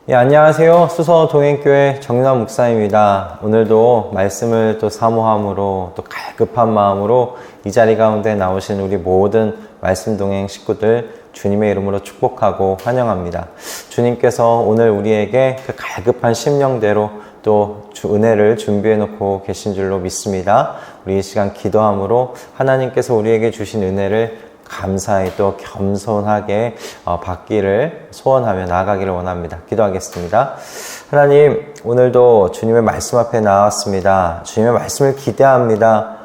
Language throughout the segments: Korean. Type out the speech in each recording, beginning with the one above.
안녕하세요. 수서 동행교회 정윤환 목사입니다. 오늘도 말씀을 또 사모함으로 또 갈급한 마음으로 이 자리 가운데 나오신 우리 모든 말씀 동행 식구들 주님의 이름으로 축복하고 환영합니다. 주님께서 오늘 우리에게 그 갈급한 심령대로 또 은혜를 준비해 놓고 계신 줄로 믿습니다. 우리 이 시간 기도함으로 하나님께서 우리에게 주신 은혜를 감사히 또 겸손하게 받기를 소원하며 나아가기를 원합니다. 기도하겠습니다. 하나님, 오늘도 주님의 말씀 앞에 나왔습니다. 주님의 말씀을 기대합니다.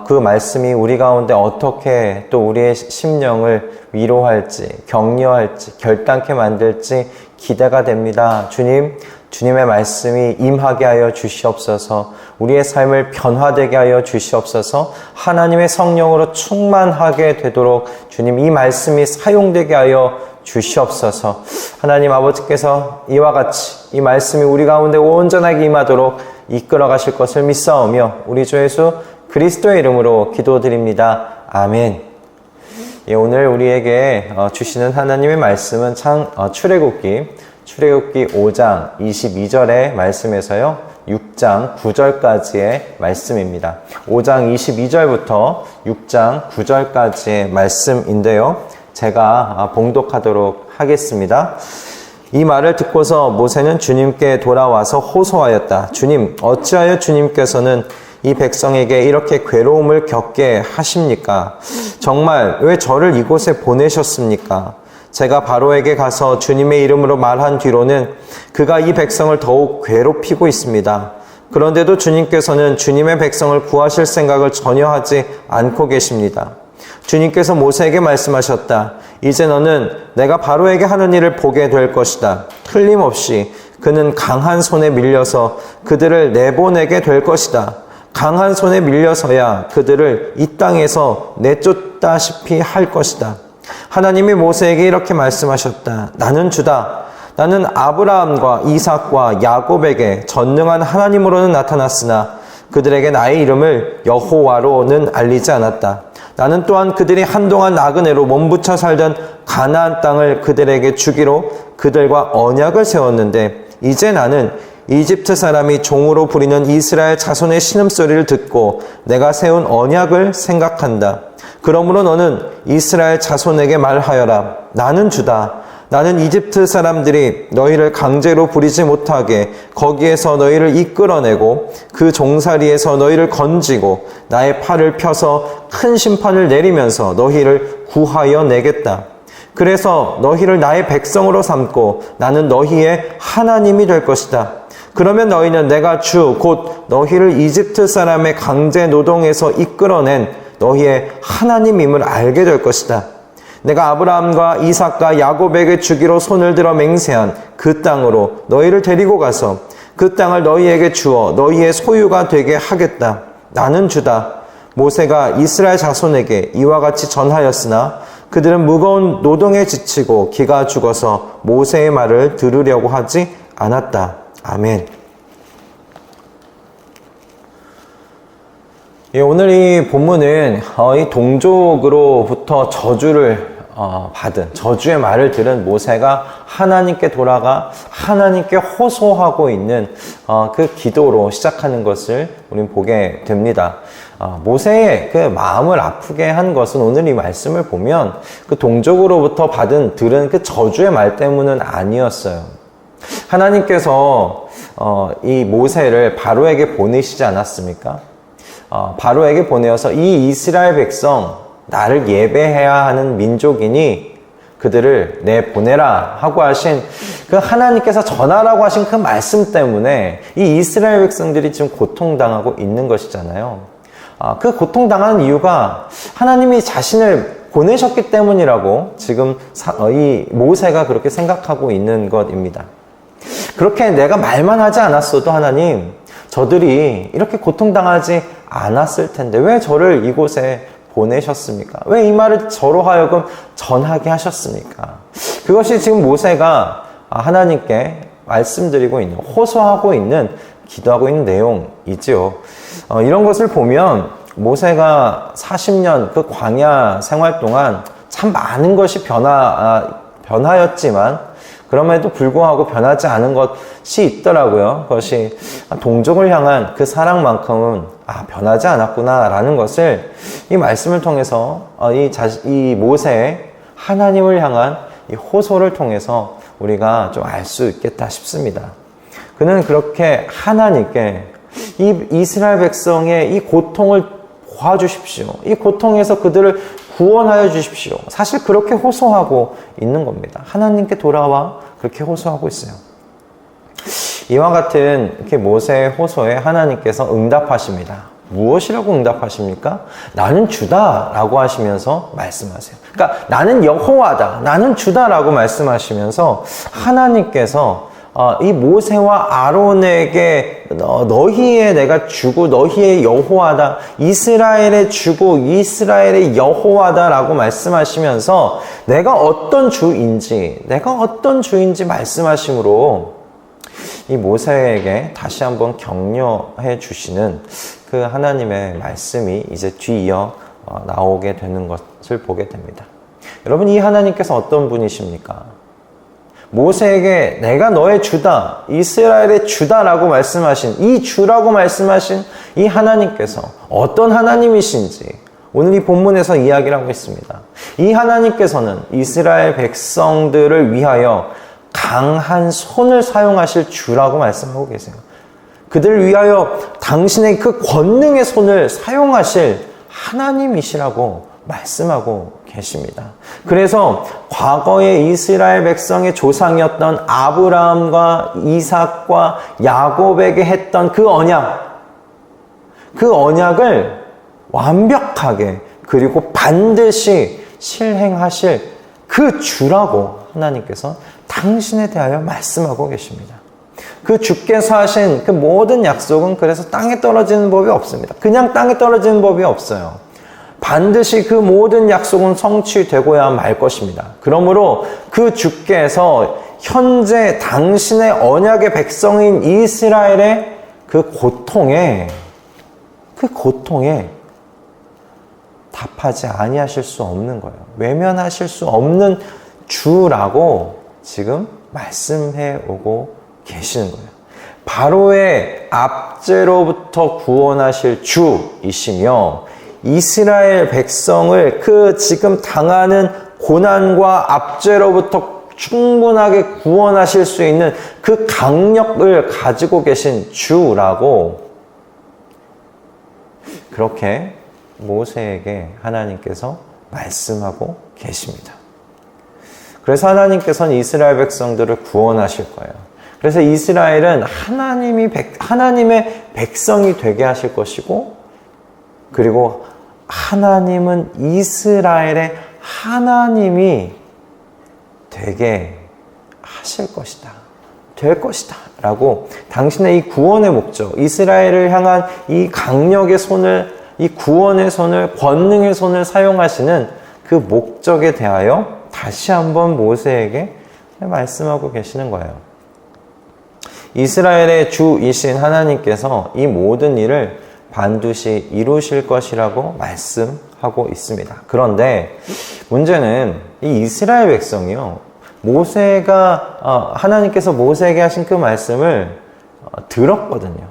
그 말씀이 우리 가운데 어떻게 또 우리의 심령을 위로할지, 격려할지, 결단케 만들지 기대가 됩니다. 주님의 말씀이 임하게 하여 주시옵소서. 우리의 삶을 변화되게 하여 주시옵소서. 하나님의 성령으로 충만하게 되도록 주님 이 말씀이 사용되게 하여 주시옵소서. 하나님 아버지께서 이와 같이 이 말씀이 우리 가운데 온전하게 임하도록 이끌어 가실 것을 믿사오며 우리 주 예수 그리스도의 이름으로 기도드립니다. 아멘. 오늘 우리에게 주시는 하나님의 말씀은 출애굽기 5장 22절의 말씀에서요 6장 9절까지의 말씀입니다. 5장 22절부터 6장 9절까지의 말씀인데요, 제가 봉독하도록 하겠습니다. 이 말을 듣고서 모세는 주님께 돌아와서 호소하였다. 주님, 어찌하여 주님께서는 이 백성에게 이렇게 괴로움을 겪게 하십니까? 정말 왜 저를 이곳에 보내셨습니까? 제가 바로에게 가서 주님의 이름으로 말한 뒤로는 그가 이 백성을 더욱 괴롭히고 있습니다. 그런데도 주님께서는 주님의 백성을 구하실 생각을 전혀 하지 않고 계십니다. 주님께서 모세에게 말씀하셨다. 이제 너는 내가 바로에게 하는 일을 보게 될 것이다. 틀림없이 그는 강한 손에 밀려서 그들을 내보내게 될 것이다. 강한 손에 밀려서야 그들을 이 땅에서 내쫓다시피 할 것이다. 하나님이 모세에게 이렇게 말씀하셨다. 나는 주다. 나는 아브라함과 이삭과 야곱에게 전능한 하나님으로는 나타났으나 그들에게 나의 이름을 여호와로는 알리지 않았다. 나는 또한 그들이 한동안 나그네로 몸부쳐 살던 가나안 땅을 그들에게 주기로 그들과 언약을 세웠는데 이제 나는 이집트 사람이 종으로 부리는 이스라엘 자손의 신음소리를 듣고 내가 세운 언약을 생각한다. 그러므로 너는 이스라엘 자손에게 말하여라. 나는 주다. 나는 이집트 사람들이 너희를 강제로 부리지 못하게 거기에서 너희를 이끌어내고 그 종살이에서 너희를 건지고 나의 팔을 펴서 큰 심판을 내리면서 너희를 구하여 내겠다. 그래서 너희를 나의 백성으로 삼고 나는 너희의 하나님이 될 것이다. 그러면 너희는 내가 주 곧 너희를 이집트 사람의 강제 노동에서 이끌어낸 너희의 하나님임을 알게 될 것이다. 내가 아브라함과 이삭과 야곱에게 주기로 손을 들어 맹세한 그 땅으로 너희를 데리고 가서 그 땅을 너희에게 주어 너희의 소유가 되게 하겠다. 나는 주다. 모세가 이스라엘 자손에게 이와 같이 전하였으나 그들은 무거운 노동에 지치고 기가 죽어서 모세의 말을 들으려고 하지 않았다. 아멘. 오늘 이 본문은 이 동족으로부터 저주를 받은, 저주의 말을 들은 모세가 하나님께 돌아가 하나님께 호소하고 있는 그 기도로 시작하는 것을 우리는 보게 됩니다. 모세의 그 마음을 아프게 한 것은 오늘 이 말씀을 보면 그 동족으로부터 들은 그 저주의 말 때문은 아니었어요. 하나님께서 이 모세를 바로에게 보내시지 않았습니까? 바로에게 보내어서 이 이스라엘 백성, 나를 예배해야 하는 민족이니 그들을 내보내라 하고 하신 그 하나님께서 전하라고 하신 그 말씀 때문에 이 이스라엘 백성들이 지금 고통당하고 있는 것이잖아요. 그 고통당하는 이유가 하나님이 자신을 보내셨기 때문이라고 지금 이 모세가 그렇게 생각하고 있는 것입니다. 그렇게 내가 말만 하지 않았어도 하나님, 저들이 이렇게 고통당하지 않았을 텐데 왜 저를 이곳에 보내셨습니까? 왜 이 말을 저로 하여금 전하게 하셨습니까? 그것이 지금 모세가 하나님께 말씀드리고 있는, 호소하고 있는, 기도하고 있는 내용이지요. 이런 것을 보면 모세가 40년 그 광야 생활 동안 참 많은 것이 변하였지만 그럼에도 불구하고 변하지 않은 것이 있더라고요. 그것이 동족을 향한 그 사랑만큼은 변하지 않았구나 라는 것을 이 말씀을 통해서 이 모세의 하나님을 향한 이 호소를 통해서 우리가 좀 알 수 있겠다 싶습니다. 그는 그렇게 하나님께 이 이스라엘 백성의 이 고통을 도와주십시오. 이 고통에서 그들을 구원하여 주십시오. 사실 그렇게 호소하고 있는 겁니다. 하나님께 돌아와 그렇게 호소하고 있어요. 이와 같은 이렇게 모세의 호소에 하나님께서 응답하십니다. 무엇이라고 응답하십니까? 나는 주다라고 하시면서 말씀하세요. 그러니까 나는 여호와다, 나는 주다라고 말씀하시면서 하나님께서 이 모세와 아론에게 너희의 내가 주고 너희의 여호와다, 이스라엘의 주고 이스라엘의 여호와다 라고 말씀하시면서 내가 어떤 주인지 말씀하심으로 이 모세에게 다시 한번 격려해 주시는 그 하나님의 말씀이 이제 뒤이어 나오게 되는 것을 보게 됩니다. 여러분, 이 하나님께서 어떤 분이십니까? 모세에게 내가 너의 주다, 이스라엘의 주다라고 말씀하신, 이 주라고 말씀하신 이 하나님께서 어떤 하나님이신지 오늘 이 본문에서 이야기를 하고 있습니다. 이 하나님께서는 이스라엘 백성들을 위하여 강한 손을 사용하실 주라고 말씀하고 계세요. 그들을 위하여 당신의 그 권능의 손을 사용하실 하나님이시라고 말씀하고 계십니다. 그래서 과거의 이스라엘 백성의 조상이었던 아브라함과 이삭과 야곱에게 했던 그 언약을 완벽하게 그리고 반드시 실행하실 그 주라고 하나님께서 당신에 대하여 말씀하고 계십니다. 그 주께서 하신 그 모든 약속은 그래서 땅에 떨어지는 법이 없습니다. 그냥 땅에 떨어지는 법이 없어요. 반드시 그 모든 약속은 성취되고야 말 것입니다. 그러므로 그 주께서 현재 당신의 언약의 백성인 이스라엘의 그 고통에 답하지 아니하실 수 없는 거예요. 외면하실 수 없는 주라고 지금 말씀해 오고 계시는 거예요. 바로의 압제로부터 구원하실 주이시며 이스라엘 백성을 그 지금 당하는 고난과 압제로부터 충분하게 구원하실 수 있는 그 강력을 가지고 계신 주라고 그렇게 모세에게 하나님께서 말씀하고 계십니다. 그래서 하나님께서는 이스라엘 백성들을 구원하실 거예요. 그래서 이스라엘은 하나님의 백성이 되게 하실 것이고, 그리고 하나님은 이스라엘의 하나님이 되게 하실 것이다. 될 것이다. 라고 당신의 이 구원의 목적, 이스라엘을 향한 이 강력의 손을, 이 구원의 손을, 권능의 손을 사용하시는 그 목적에 대하여 다시 한번 모세에게 말씀하고 계시는 거예요. 이스라엘의 주이신 하나님께서 이 모든 일을 반드시 이루실 것이라고 말씀하고 있습니다. 그런데 문제는 이 이스라엘 백성이요, 하나님께서 모세에게 하신 그 말씀을 들었거든요.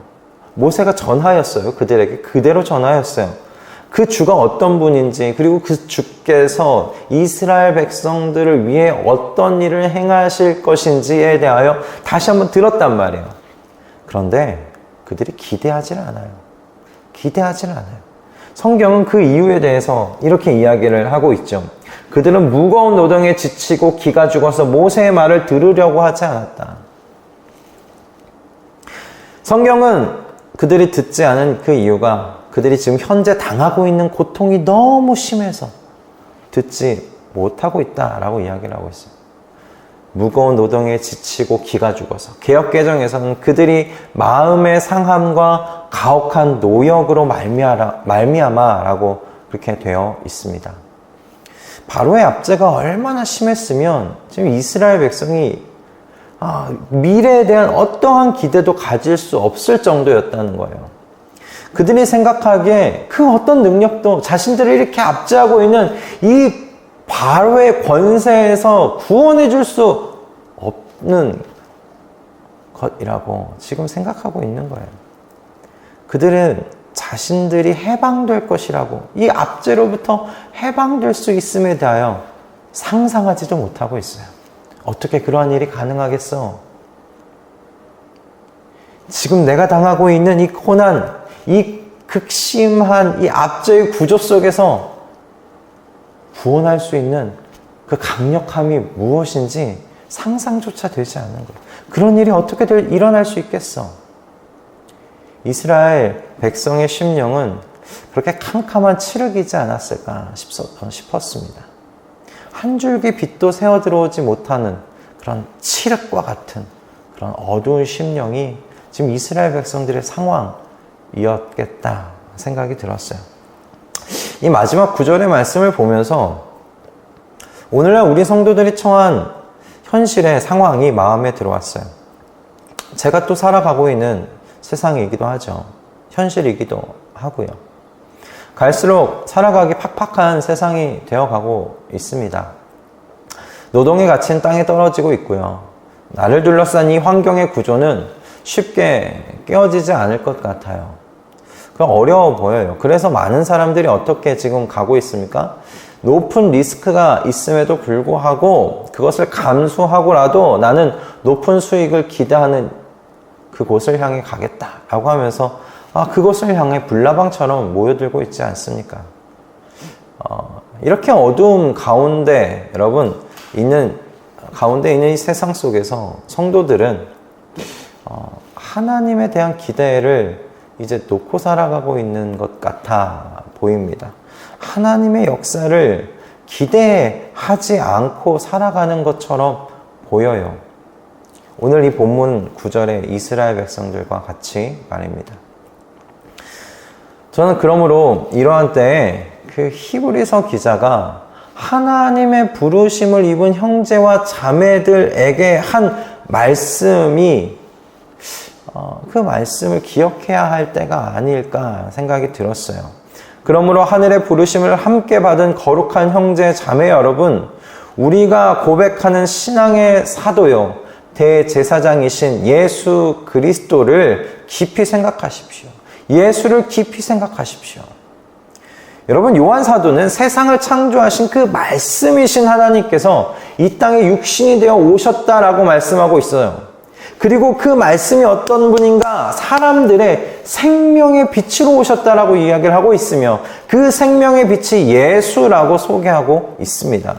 모세가 전하였어요. 그들에게 그대로 전하였어요. 그 주가 어떤 분인지, 그리고 그 주께서 이스라엘 백성들을 위해 어떤 일을 행하실 것인지에 대하여 다시 한번 들었단 말이에요. 그런데 그들이 기대하지 않아요. 성경은 그 이유에 대해서 이렇게 이야기를 하고 있죠. 그들은 무거운 노동에 지치고 기가 죽어서 모세의 말을 들으려고 하지 않았다. 성경은 그들이 듣지 않은 그 이유가 그들이 지금 현재 당하고 있는 고통이 너무 심해서 듣지 못하고 있다라고 이야기를 하고 있어요. 무거운 노동에 지치고 기가 죽어서. 개역개정에서는 그들이 마음의 상함과 가혹한 노역으로 말미암아라고 그렇게 되어 있습니다. 바로의 압제가 얼마나 심했으면 지금 이스라엘 백성이 미래에 대한 어떠한 기대도 가질 수 없을 정도였다는 거예요. 그들이 생각하기에 그 어떤 능력도 자신들을 이렇게 압제하고 있는 이 바로의 권세에서 구원해 줄 수 없는 것이라고 지금 생각하고 있는 거예요. 그들은 자신들이 해방될 것이라고, 이 압제로부터 해방될 수 있음에 대하여 상상하지도 못하고 있어요. 어떻게 그러한 일이 가능하겠어? 지금 내가 당하고 있는 이 고난, 이 극심한 이 압제의 구조 속에서 구원할 수 있는 그 강력함이 무엇인지 상상조차 되지 않는 거예요. 그런 일이 어떻게 일어날 수 있겠어? 이스라엘 백성의 심령은 그렇게 캄캄한 칠흑이지 않았을까 싶었습니다. 한 줄기 빛도 새어 들어오지 못하는 그런 칠흑과 같은 그런 어두운 심령이 지금 이스라엘 백성들의 상황이었겠다 생각이 들었어요. 이 마지막 구절의 말씀을 보면서 오늘날 우리 성도들이 처한 현실의 상황이 마음에 들어왔어요. 제가 또 살아가고 있는 세상이기도 하죠. 현실이기도 하고요. 갈수록 살아가기 팍팍한 세상이 되어가고 있습니다. 노동의 가치는 땅에 떨어지고 있고요. 나를 둘러싼 이 환경의 구조는 쉽게 깨어지지 않을 것 같아요. 그럼 어려워 보여요. 그래서 많은 사람들이 어떻게 지금 가고 있습니까? 높은 리스크가 있음에도 불구하고 그것을 감수하고라도 나는 높은 수익을 기대하는 그곳을 향해 가겠다라고 하면서 그곳을 향해 불나방처럼 모여들고 있지 않습니까? 이렇게 어두움 가운데 여러분 가운데 있는 이 세상 속에서 성도들은 하나님에 대한 기대를 이제 놓고 살아가고 있는 것 같아 보입니다. 하나님의 역사를 기대하지 않고 살아가는 것처럼 보여요. 오늘 이 본문 9절의 이스라엘 백성들과 같이 말입니다. 저는 그러므로 이러한 때에 그 히브리서 기자가 하나님의 부르심을 입은 형제와 자매들에게 한 말씀이 그 말씀을 기억해야 할 때가 아닐까 생각이 들었어요. 그러므로 하늘의 부르심을 함께 받은 거룩한 형제 자매 여러분, 우리가 고백하는 신앙의 사도요 대제사장이신 예수 그리스도를 깊이 생각하십시오. 예수를 깊이 생각하십시오. 여러분, 요한 사도는 세상을 창조하신 그 말씀이신 하나님께서 이 땅에 육신이 되어 오셨다라고 말씀하고 있어요. 그리고 그 말씀이 어떤 분인가? 사람들의 생명의 빛으로 오셨다라고 이야기를 하고 있으며 그 생명의 빛이 예수라고 소개하고 있습니다.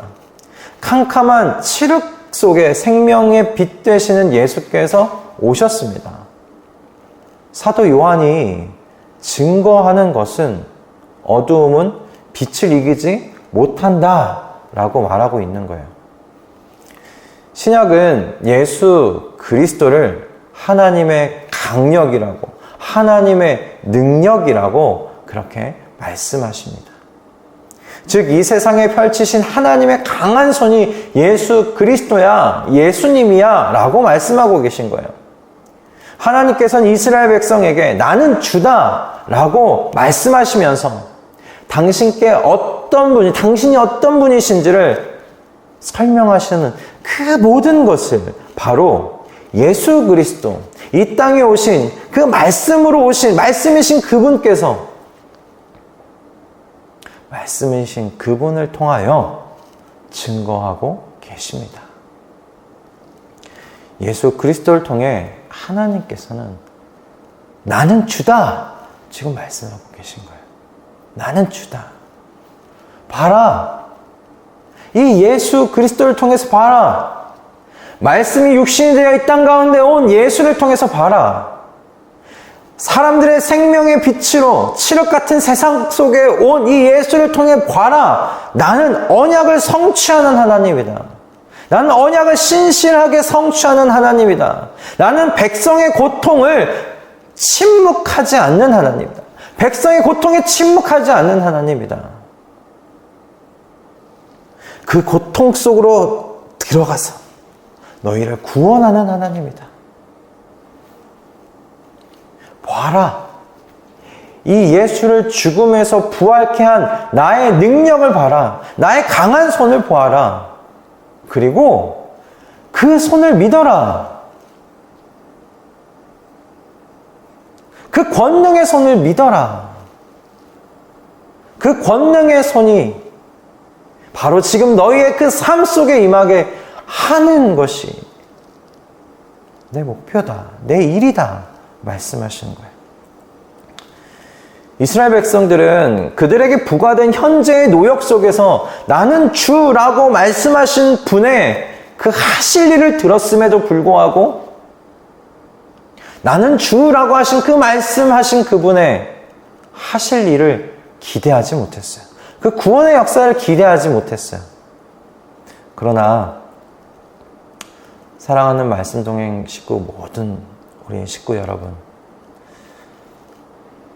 캄캄한 칠흑 속에 생명의 빛 되시는 예수께서 오셨습니다. 사도 요한이 증거하는 것은 어두움은 빛을 이기지 못한다라고 말하고 있는 거예요. 신약은 예수 그리스도를 하나님의 강력이라고, 하나님의 능력이라고 그렇게 말씀하십니다. 즉, 이 세상에 펼치신 하나님의 강한 손이 예수 그리스도야, 예수님이야 라고 말씀하고 계신 거예요. 하나님께서는 이스라엘 백성에게 나는 주다 라고 말씀하시면서 당신이 어떤 분이신지를 설명하시는 그 모든 것을 바로 예수 그리스도, 이 땅에 오신 그 말씀이신 그분을 통하여 증거하고 계십니다. 예수 그리스도를 통해 하나님께서는 나는 주다 지금 말씀하고 계신 거예요. 나는 주다. 봐라. 이 예수 그리스도를 통해서 봐라. 말씀이 육신이 되어 이 땅 가운데 온 예수를 통해서 봐라. 사람들의 생명의 빛으로 칠흑 같은 세상 속에 온 이 예수를 통해 봐라. 나는 언약을 성취하는 하나님이다. 나는 언약을 신실하게 성취하는 하나님이다. 나는 백성의 고통을 침묵하지 않는 하나님이다. 백성의 고통에 침묵하지 않는 하나님이다. 그 고통 속으로 들어가서 너희를 구원하는 하나님이다. 봐라. 이 예수를 죽음에서 부활케 한 나의 능력을 봐라. 나의 강한 손을 보아라. 그리고 그 손을 믿어라. 그 권능의 손을 믿어라. 그 권능의 손이 바로 지금 너희의 그 삶 속에 임하게 하는 것이 내 목표다. 내 일이다. 말씀하시는 거예요. 이스라엘 백성들은 그들에게 부과된 현재의 노역 속에서 나는 주라고 말씀하신 분의 그 하실 일을 들었음에도 불구하고 나는 주라고 하신 그 말씀하신 그분의 하실 일을 기대하지 못했어요. 그 구원의 역사를 기대하지 못했어요. 그러나 사랑하는 말씀동행 식구 모든 우리 식구 여러분,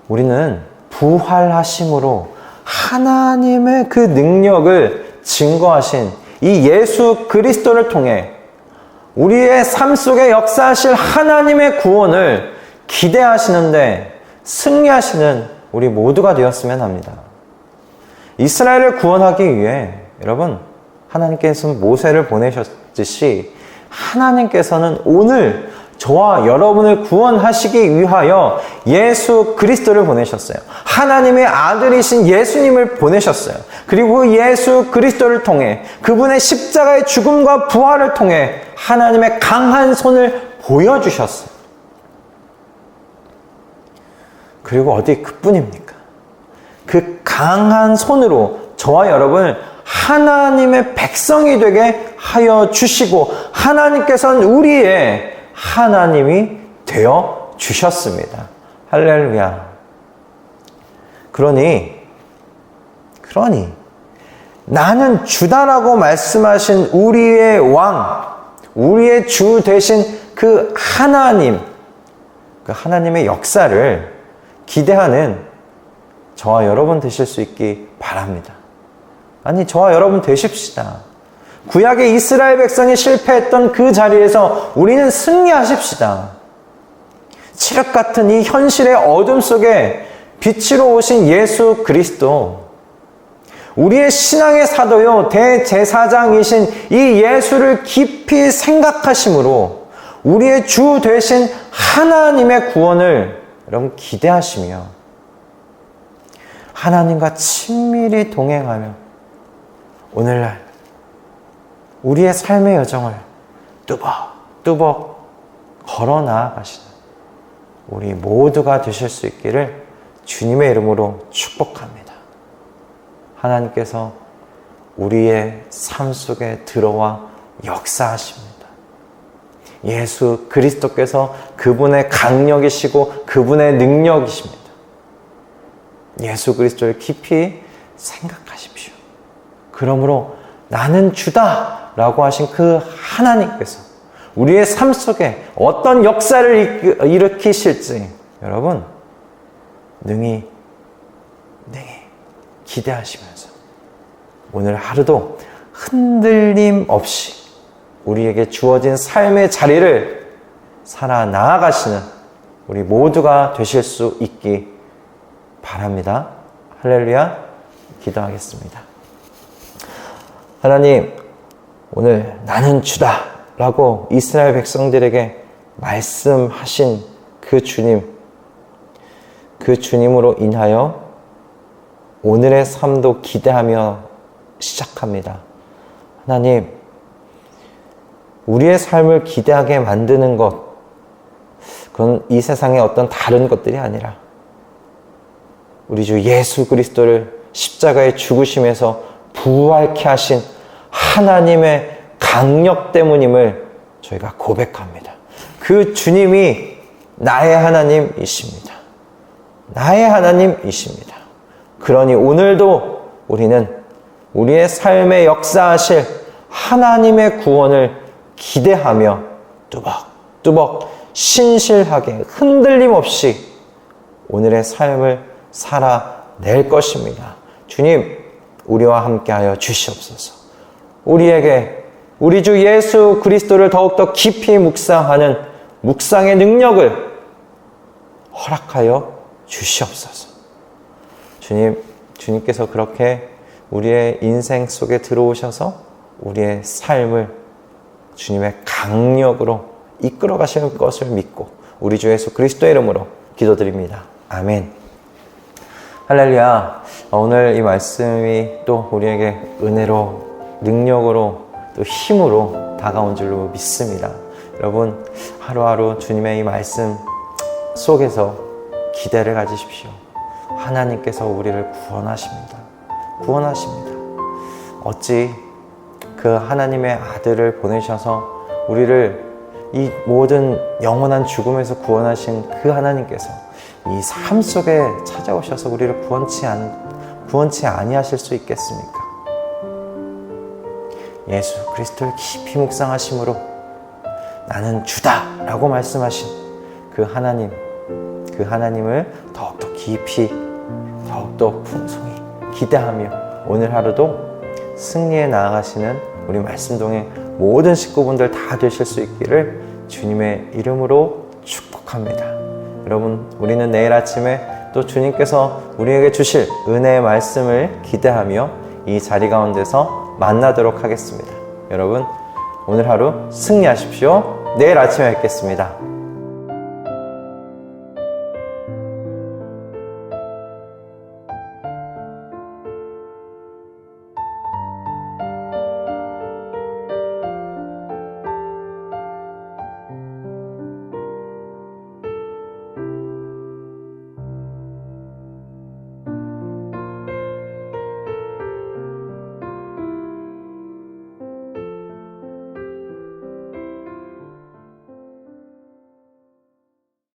우리는 부활하심으로 하나님의 그 능력을 증거하신 이 예수 그리스도를 통해 우리의 삶 속에 역사하실 하나님의 구원을 기대하시는데 승리하시는 우리 모두가 되었으면 합니다. 이스라엘을 구원하기 위해 여러분, 하나님께서는 모세를 보내셨듯이 하나님께서는 오늘 저와 여러분을 구원하시기 위하여 예수 그리스도를 보내셨어요. 하나님의 아들이신 예수님을 보내셨어요. 그리고 그 예수 그리스도를 통해 그분의 십자가의 죽음과 부활을 통해 하나님의 강한 손을 보여주셨어요. 그리고 어디 그뿐입니까? 그 강한 손으로 저와 여러분을 하나님의 백성이 되게 하여 주시고 하나님께서는 우리의 하나님이 되어 주셨습니다. 할렐루야. 그러니 나는 주다라고 말씀하신 우리의 왕, 우리의 주 되신 그 하나님, 그 하나님의 역사를 기대하는 저와 여러분 되실 수 있기 바랍니다. 아니, 저와 여러분 되십시다. 구약의 이스라엘 백성이 실패했던 그 자리에서 우리는 승리하십시다. 칠흑 같은 이 현실의 어둠 속에 빛으로 오신 예수 그리스도, 우리의 신앙의 사도요 대제사장이신 이 예수를 깊이 생각하심으로 우리의 주 되신 하나님의 구원을 여러분 기대하시며 하나님과 친밀히 동행하며 오늘날 우리의 삶의 여정을 뚜벅뚜벅 걸어 나아가시는 우리 모두가 되실 수 있기를 주님의 이름으로 축복합니다. 하나님께서 우리의 삶 속에 들어와 역사하십니다. 예수 그리스도께서 그분의 강력이시고 그분의 능력이십니다. 예수 그리스도를 깊이 생각하십시오. 그러므로 나는 주다 라고 하신 그 하나님께서 우리의 삶 속에 어떤 역사를 일으키실지 여러분 능히 기대하시면서 오늘 하루도 흔들림 없이 우리에게 주어진 삶의 자리를 살아 나아가시는 우리 모두가 되실 수 있기 바랍니다. 할렐루야. 기도하겠습니다. 하나님, 오늘 나는 주다 라고 이스라엘 백성들에게 말씀하신 그 주님, 그 주님으로 인하여 오늘의 삶도 기대하며 시작합니다. 하나님, 우리의 삶을 기대하게 만드는 것, 그건 이 세상의 어떤 다른 것들이 아니라 우리 주 예수 그리스도를 십자가에 죽으심에서 부활케 하신 하나님의 강력 때문임을 저희가 고백합니다. 그 주님이 나의 하나님이십니다. 나의 하나님이십니다. 그러니 오늘도 우리는 우리의 삶에 역사하실 하나님의 구원을 기대하며 뚜벅뚜벅 신실하게 흔들림 없이 오늘의 삶을 살아낼 것입니다. 주님, 우리와 함께하여 주시옵소서. 우리에게 우리 주 예수 그리스도를 더욱더 깊이 묵상하는 묵상의 능력을 허락하여 주시옵소서. 주님께서 그렇게 우리의 인생 속에 들어오셔서 우리의 삶을 주님의 강력으로 이끌어 가시는 것을 믿고 우리 주 예수 그리스도의 이름으로 기도드립니다. 아멘. 할렐루야. 오늘 이 말씀이 또 우리에게 은혜로, 능력으로, 또 힘으로 다가온 줄로 믿습니다. 여러분, 하루하루 주님의 이 말씀 속에서 기대를 가지십시오. 하나님께서 우리를 구원하십니다. 구원하십니다. 어찌 그 하나님의 아들을 보내셔서 우리를 이 모든 영원한 죽음에서 구원하신 그 하나님께서 이 삶 속에 찾아오셔서 우리를 구원치 아니하실 수 있겠습니까? 예수 그리스도를 깊이 묵상하심으로 나는 주다 라고 말씀하신 그 하나님을 더욱더 깊이, 더욱더 풍성히 기대하며 오늘 하루도 승리에 나아가시는 우리 말씀동의 모든 식구분들 다 되실 수 있기를 주님의 이름으로 축복합니다. 여러분, 우리는 내일 아침에 또 주님께서 우리에게 주실 은혜의 말씀을 기대하며 이 자리 가운데서 만나도록 하겠습니다. 여러분, 오늘 하루 승리하십시오. 내일 아침에 뵙겠습니다.